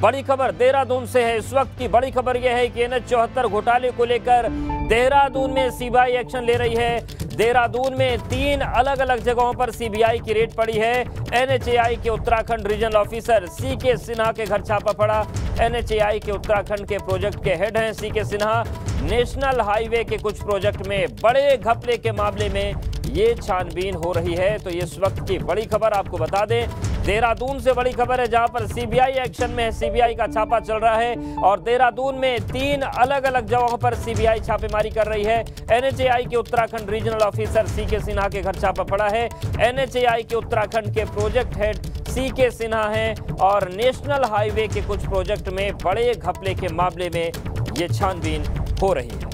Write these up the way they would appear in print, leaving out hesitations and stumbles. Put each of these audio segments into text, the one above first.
बड़ी खबर देहरादून से है। इस वक्त की बड़ी खबर यह है कि NH 74 घोटाले को लेकर देहरादून में सीबीआई एक्शन ले रही है। देहरादून में 3 अलग अलग जगहों पर सीबीआई की रेड पड़ी है। NHAI के Uttarakhand regional officer CK Sinha के घर छापा पड़ा। NHAI के उत्तराखंड के प्रोजेक्ट के हेड हैं CK सिन्हा। नेशनल हाईवे के कुछ प्रोजेक्ट में बड़े घपले के मामले में ये छानबीन हो रही है। तो ये इस वक्त की बड़ी खबर आपको बता दें, देहरादून से बड़ी खबर है जहां पर सीबीआई एक्शन में है। सीबीआई का छापा चल रहा है और देहरादून में 3 अलग अलग जगहों पर सीबीआई छापेमारी कर रही है। NHAI के Uttarakhand regional officer CK Sinha के घर छापा पड़ा है। NHAI के उत्तराखंड के प्रोजेक्ट हेड CK सिन्हा हैं और नेशनल हाईवे के कुछ प्रोजेक्ट में बड़े घपले के मामले में ये छानबीन हो रही है।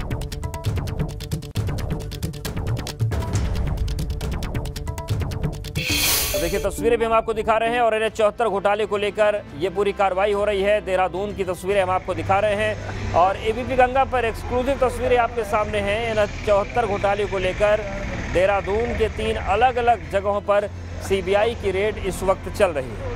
तो देखिए तस्वीरें भी हम आपको दिखा रहे हैं और NH 74 घोटाले को लेकर ये पूरी कार्रवाई हो रही है। देहरादून की तस्वीरें हम आपको दिखा रहे हैं और ABP गंगा पर एक्सक्लूसिव तस्वीरें आपके सामने हैं। NH 74 घोटाले को लेकर देहरादून के 3 अलग अलग जगहों पर सीबीआई की रेड इस वक्त चल रही है।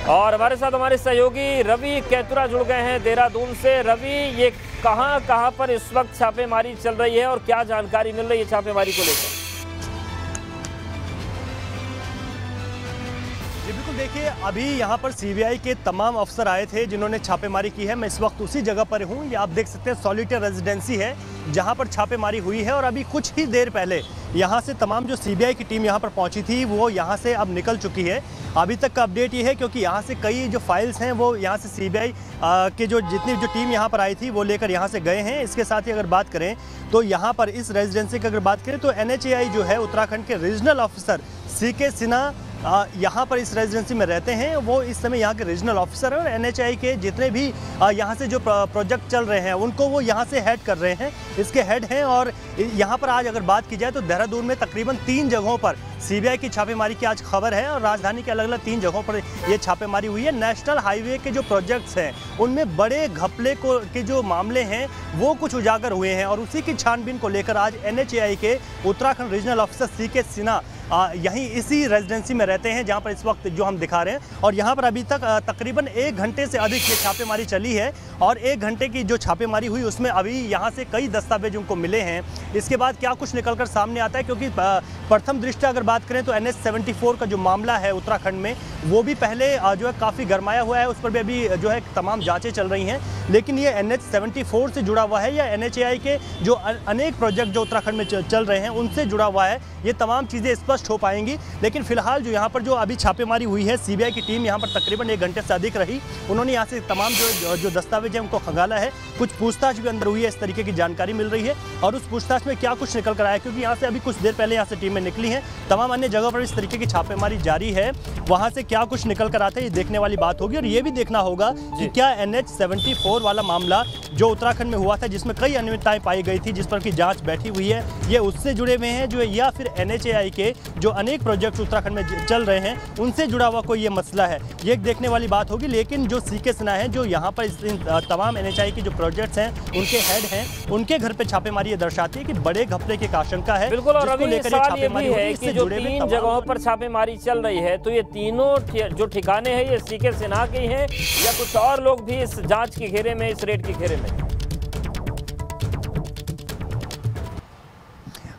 और हमारे साथ हमारे सहयोगी रवि कैतुरा जुड़ गए हैं देहरादून से। रवि, ये कहां पर इस वक्त छापेमारी चल रही है और क्या जानकारी मिल रही है छापेमारी को लेकर? जी बिल्कुल, देखिए अभी यहाँ पर सीबीआई के तमाम अफसर आए थे जिन्होंने छापेमारी की है। मैं इस वक्त उसी जगह पर हूँ। ये आप देख सकते हैं सॉलिटेयर रेजिडेंसी है जहाँ पर छापेमारी हुई है और अभी कुछ ही देर पहले यहाँ से तमाम जो सीबीआई की टीम यहाँ पर पहुँची थी वो यहाँ से अब निकल चुकी है। अभी तक का अपडेट ये है क्योंकि यहाँ से कई जो फाइल्स हैं वो यहाँ से सीबीआई के जितनी जो टीम यहाँ पर आई थी वो लेकर यहाँ से गए हैं। इसके साथ ही अगर बात करें तो यहाँ पर इस रेजिडेंसी की अगर बात करें तो NHAI जो है उत्तराखंड के रीजनल ऑफिसर CK सिन्हा यहाँ पर इस रेजिडेंसी में रहते हैं। वो इस समय यहाँ के रीजनल ऑफिसर हैं और NHAI के जितने भी यहाँ से जो प्रोजेक्ट चल रहे हैं उनको वो यहाँ से हेड कर रहे हैं, इसके हेड हैं। और यहाँ पर आज अगर बात की जाए तो देहरादून में तकरीबन 3 जगहों पर सीबीआई की छापेमारी की आज खबर है और राजधानी के अलग अलग 3 जगहों पर ये छापेमारी हुई है। नेशनल हाईवे के जो प्रोजेक्ट्स हैं उनमें बड़े घपले के जो मामले हैं वो कुछ उजागर हुए हैं और उसी की छानबीन को लेकर आज NHAI के Uttarakhand regional officer CK Sinha यहीं इसी रेजिडेंसी में रहते हैं जहां पर इस वक्त जो हम दिखा रहे हैं। और यहां पर अभी तक तकरीबन 1 घंटे से अधिक ये छापेमारी चली है और 1 घंटे की जो छापेमारी हुई उसमें अभी यहां से कई दस्तावेज उनको मिले हैं। इसके बाद क्या कुछ निकलकर सामने आता है, क्योंकि प्रथम दृष्टया अगर बात करें तो NH 74 का जो मामला है उत्तराखंड में वो भी पहले जो है काफ़ी गरमाया हुआ है, उस पर भी अभी जो है तमाम जाँचें चल रही हैं। लेकिन ये NH 74 से जुड़ा हुआ है या NHAI के जो अनेक प्रोजेक्ट जो उत्तराखंड में चल रहे हैं उनसे जुड़ा हुआ है, ये तमाम चीज़ें स्पष्ट हो पाएंगी। लेकिन फिलहाल जो यहाँ पर जो अभी छापेमारी हुई है, सीबीआई की टीम यहाँ पर तकरीबन 1 घंटे से अधिक रही। उन्होंने यहाँ से तमाम जो दस्तावेज हैं उनको खंगाला है, कुछ पूछताछ भी अंदर हुई है, इस तरीके की जानकारी मिल रही है। और उस पूछताछ में क्या कुछ निकल कर आया, क्योंकि यहाँ से अभी कुछ देर पहले यहाँ से टीमें निकली हैं, तमाम अन्य जगह पर इस तरीके की छापेमारी जारी है। वहाँ से क्या कुछ निकल कर आता है ये देखने वाली बात होगी। और ये भी देखना होगा कि क्या NH 74 वाला मामला जो उत्तराखंड में हुआ था जिसमें कई अनियमितताएं पाई गई थी, जिस पर की जांच बैठी हुई है, ये उससे जुड़े हुए हैं जो है या फिर NHAI के जो अनेक प्रोजेक्ट उत्तराखंड में चल रहे हैं उनसे जुड़ा हुआ कोई ये मसला है, ये देखने वाली बात होगी। लेकिन जो CK सिन्हा है जो यहाँ पर तमाम NHAI के जो प्रोजेक्ट्स हैं उनके हेड हैं, उनके घर पे छापेमारी ये दर्शाती है कि बड़े घपले की आशंका है। बिल्कुल, और अभी सवाल ये भी है कि जो 3 जगहों पर छापेमारी चल रही है तो ये तीनों जो ठिकाने हैं ये CK सिन्हा के हैं या कुछ और लोग भी इस जांच के घेरे में, इस रेड के घेरे में?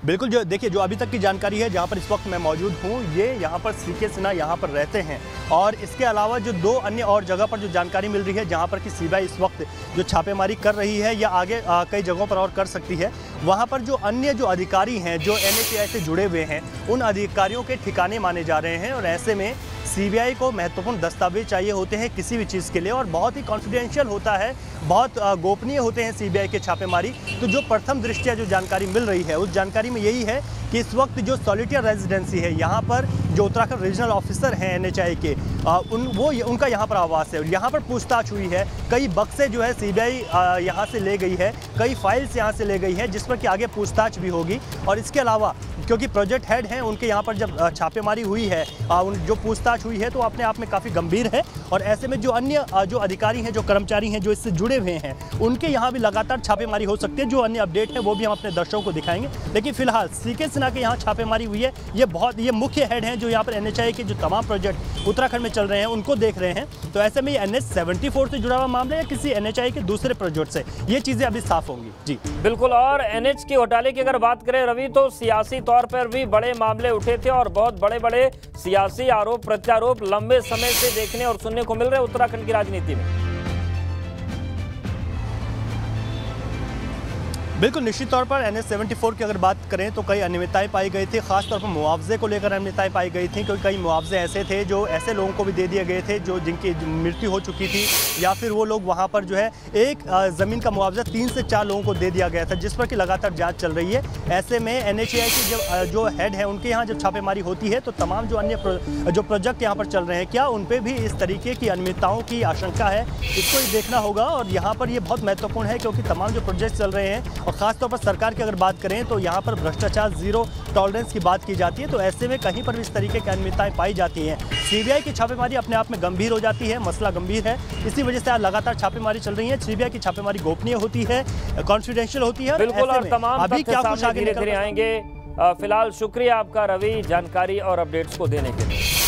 बिल्कुल, जो देखिए जो अभी तक की जानकारी है जहाँ पर इस वक्त मैं मौजूद हूँ, ये यहाँ पर CK सिन्हा यहाँ पर रहते हैं। और इसके अलावा जो 2 अन्य और जगह पर जो जानकारी मिल रही है जहाँ पर कि सीबीआई इस वक्त जो छापेमारी कर रही है या आगे कई जगहों पर और कर सकती है, वहाँ पर जो अन्य जो अधिकारी हैं जो NHAI से जुड़े हुए हैं उन अधिकारियों के ठिकाने माने जा रहे हैं। और ऐसे में सीबीआई को महत्वपूर्ण दस्तावेज चाहिए होते हैं किसी भी चीज़ के लिए और बहुत ही कॉन्फिडेंशियल होता है, बहुत गोपनीय होते हैं सीबीआई के छापेमारी। तो जो प्रथम दृष्टया जो जानकारी मिल रही है उस जानकारी में यही है कि इस वक्त जो सॉलिटेयर रेजिडेंसी है यहाँ पर जो उत्तराखंड रीजनल ऑफिसर हैं NHAI के उनका यहाँ पर आवास है और यहाँ पर पूछताछ हुई है। कई बक्से जो है सीबीआई यहाँ से ले गई है, कई फाइल्स यहाँ से ले गई है जिस पर कि आगे पूछताछ भी होगी। और इसके अलावा क्योंकि प्रोजेक्ट हेड हैं उनके यहाँ पर जब छापेमारी हुई है, जो पूछताछ हुई है तो अपने आप में काफ़ी गंभीर है। और ऐसे में जो अन्य जो अधिकारी हैं, जो कर्मचारी हैं, जो इससे जुड़े हुए हैं, उनके यहाँ भी लगातार छापेमारी हो सकती है। जो अन्य अपडेट है वो भी हम अपने दर्शकों को दिखाएंगे। लेकिन फिलहाल सीके सिन्हा के यहाँ छापेमारी हुई है। ये मुख्य हेड हैं जो यहाँ पर NHAI के जो तमाम प्रोजेक्ट उत्तराखंड में चल रहे हैं उनको देख रहे हैं। तो ऐसे में ये NH 74 से जुड़ा हुआ मामला या किसी NHAI के दूसरे प्रोजेक्ट से, ये चीज़ें अभी साफ होंगी। जी बिल्कुल। और NH के घोटाले की अगर बात करें रवि, तो सियासी तौर पर भी बड़े मामले उठे थे और बहुत बड़े बड़े सियासी आरोप प्रत्यारोप लंबे समय से देखने और सुनने को मिल रहे उत्तराखंड की राजनीति में। बिल्कुल, निश्चित तौर पर NH 74 की अगर बात करें तो कई अनियमितताएं पाई गई थी। खासतौर पर मुआवजे को लेकर अनियमितताएं पाई गई थी, क्योंकि कई मुआवजे ऐसे थे जो ऐसे लोगों को भी दे दिए गए थे जो जिनकी मृत्यु हो चुकी थी, या फिर वो लोग वहां पर जो है एक ज़मीन का मुआवजा 3 से 4 लोगों को दे दिया गया था, जिस पर कि लगातार जाँच चल रही है। ऐसे में NHAI की जो हेड है उनके यहाँ जब छापेमारी होती है तो तमाम जो अन्य जो प्रोजेक्ट यहाँ पर चल रहे हैं, क्या उन पर भी इस तरीके की अनियमितताओं की आशंका है, इसको ही देखना होगा। और यहाँ पर ये बहुत महत्वपूर्ण है क्योंकि तमाम जो प्रोजेक्ट चल रहे हैं और खासतौर पर सरकार की अगर बात करें तो यहाँ पर भ्रष्टाचार जीरो टॉलरेंस की बात की जाती है। तो ऐसे में कहीं पर भी इस तरीके की अनियमितताएं पाई जाती हैं। CBI की छापेमारी अपने आप में गंभीर हो जाती है, मसला गंभीर है, इसी वजह से लगातार छापेमारी चल रही है। CBI की छापेमारी गोपनीय होती है, कॉन्फिडेंशियल होती है। बिल्कुल, और तमाम अभी क्या कुछ आगे धीरे धीरे आएंगे। फिलहाल शुक्रिया आपका रवि, जानकारी और अपडेट्स को देने के लिए।